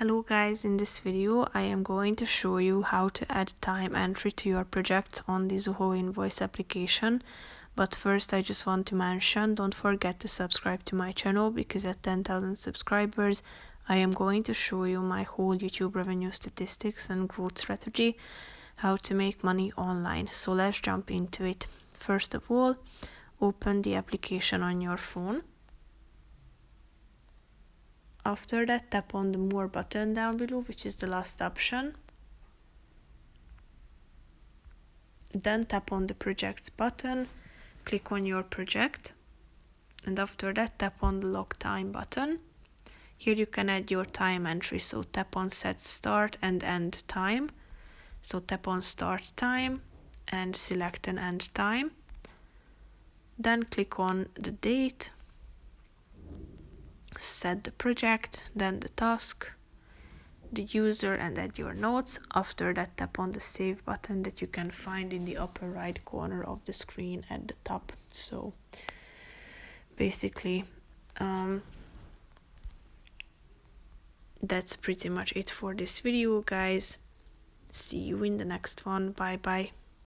Hello guys, in this video I am going to show you how to add time entry to your projects on the Zoho Invoice application. But first I just want to mention, don't forget to subscribe to my channel because at 10,000 subscribers I am going to show you my whole YouTube revenue statistics and growth strategy, how to make money online. So let's jump into it. First of all, open the application on your phone. After that, tap on the More button down below, which is the last option. Then tap on the Projects button, click on your project, and after that tap on the Log Time button. Here you can add your time entry, so tap on Set Start and End Time. So tap on Start Time and select an End Time. Then click on the date, set the project, then the task, the user, and add your notes. After that, tap on the Save button that you can find in the upper right corner of the screen at the top. So basically that's pretty much it for this video, guys. See you in the next one. Bye bye.